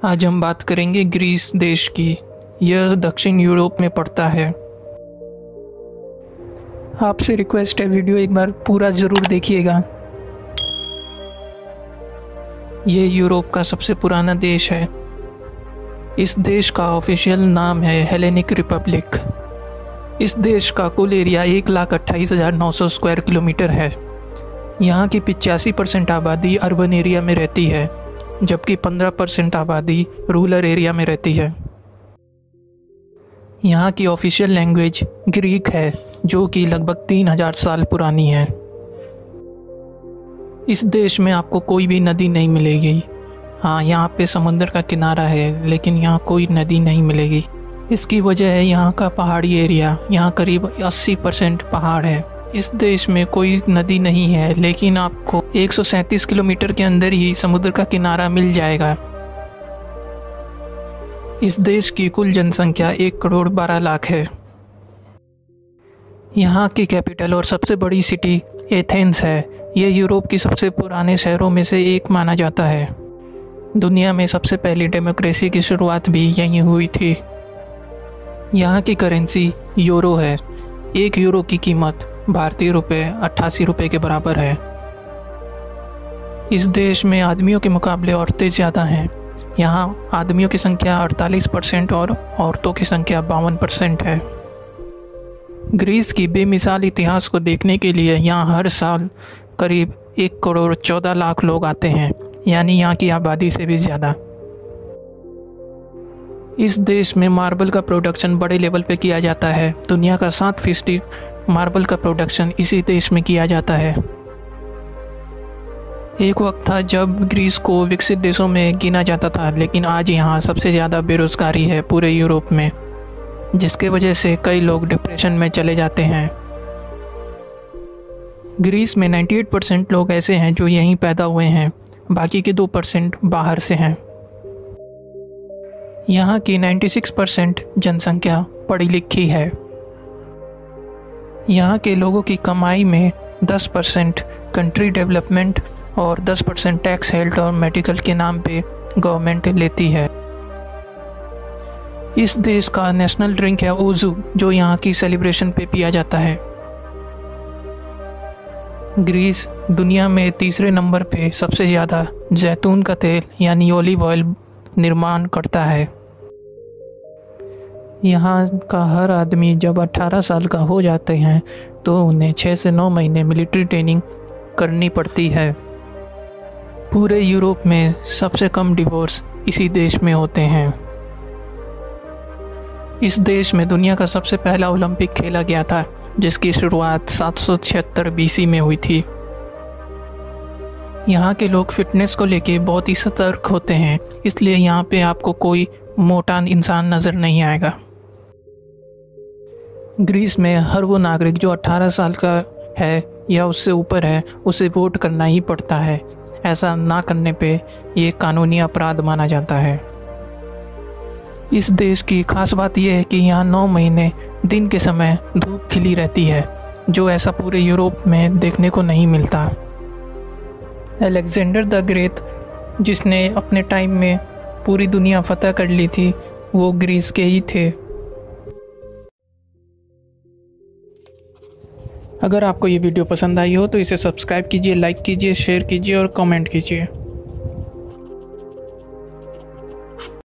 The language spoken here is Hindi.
आज हम बात करेंगे ग्रीस देश की। यह दक्षिण यूरोप में पड़ता है। आपसे रिक्वेस्ट है, वीडियो एक बार पूरा ज़रूर देखिएगा। ये यूरोप का सबसे पुराना देश है। इस देश का ऑफिशियल नाम है हेलेनिक रिपब्लिक। इस देश का कुल एरिया 1,28,900 स्क्वायर किलोमीटर है। यहाँ की 85% आबादी अर्बन एरिया में रहती है, जबकि 15% आबादी रूरल एरिया में रहती है। यहाँ की ऑफिशियल लैंग्वेज ग्रीक है, जो कि लगभग 3,000 साल पुरानी है। इस देश में आपको कोई भी नदी नहीं मिलेगी। हाँ, यहाँ पे समुद्र का किनारा है, लेकिन यहाँ कोई नदी नहीं मिलेगी। इसकी वजह है यहाँ का पहाड़ी एरिया। यहाँ करीब 80% पहाड़ है। इस देश में कोई नदी नहीं है, लेकिन आपको 137 किलोमीटर के अंदर ही समुद्र का किनारा मिल जाएगा। इस देश की कुल जनसंख्या 1,12,00,000 है। यहाँ की कैपिटल और सबसे बड़ी सिटी एथेंस है। यह यूरोप की सबसे पुराने शहरों में से एक माना जाता है। दुनिया में सबसे पहली डेमोक्रेसी की शुरुआत भी यहीं हुई थी। यहाँ की करेंसी यूरो है। 1 यूरो की कीमत भारतीय रुपये 88 रुपये के बराबर है। इस देश में आदमियों के मुकाबले औरतें ज़्यादा हैं। यहाँ आदमियों की संख्या 48% और औरतों की संख्या 52% है। ग्रीस की बेमिसाल इतिहास को देखने के लिए यहाँ हर साल करीब 1,14,00,000 लोग आते हैं, यानी यहाँ की आबादी से भी ज़्यादा। इस देश में मार्बल का प्रोडक्शन बड़े लेवल पे किया जाता है। दुनिया का 7% मार्बल का प्रोडक्शन इसी देश में किया जाता है। एक वक्त था जब ग्रीस को विकसित देशों में गिना जाता था, लेकिन आज यहाँ सबसे ज़्यादा बेरोज़गारी है पूरे यूरोप में, जिसके वजह से कई लोग डिप्रेशन में चले जाते हैं। ग्रीस में 98% लोग ऐसे हैं जो यहीं पैदा हुए हैं, बाकी के 2% बाहर से हैं। यहाँ की 96% जनसंख्या पढ़ी लिखी है। यहाँ के लोगों की कमाई में 10% कंट्री डेवलपमेंट और 10% टैक्स, हेल्थ और मेडिकल के नाम पे गवर्नमेंट लेती है। इस देश का नेशनल ड्रिंक है ओजू, जो यहाँ की सेलिब्रेशन पे पिया जाता है। ग्रीस दुनिया में तीसरे नंबर पे सबसे ज़्यादा जैतून का तेल यानी ओलिव ऑयल निर्माण करता है। यहाँ का हर आदमी जब 18 साल का हो जाते हैं तो उन्हें 6 से 9 महीने मिलिट्री ट्रेनिंग करनी पड़ती है। पूरे यूरोप में सबसे कम डिवोर्स इसी देश में होते हैं। इस देश में दुनिया का सबसे पहला ओलंपिक खेला गया था, जिसकी शुरुआत 776 BC में हुई थी। यहाँ के लोग फिटनेस को लेके बहुत ही सतर्क होते हैं, इसलिए यहाँ पे आपको कोई मोटा इंसान नज़र नहीं आएगा। ग्रीस में हर वो नागरिक जो 18 साल का है या उससे ऊपर है, उसे वोट करना ही पड़ता है। ऐसा ना करने पे ये कानूनी अपराध माना जाता है। इस देश की खास बात यह है कि यहाँ 9 महीने दिन के समय धूप खिली रहती है, जो ऐसा पूरे यूरोप में देखने को नहीं मिलता। अलेक्जेंडर द ग्रेट, जिसने अपने टाइम में पूरी दुनिया फतह कर ली थी, वो ग्रीस के ही थे। अगर आपको ये वीडियो पसंद आई हो तो इसे सब्सक्राइब कीजिए, लाइक कीजिए, शेयर कीजिए और कमेंट कीजिए।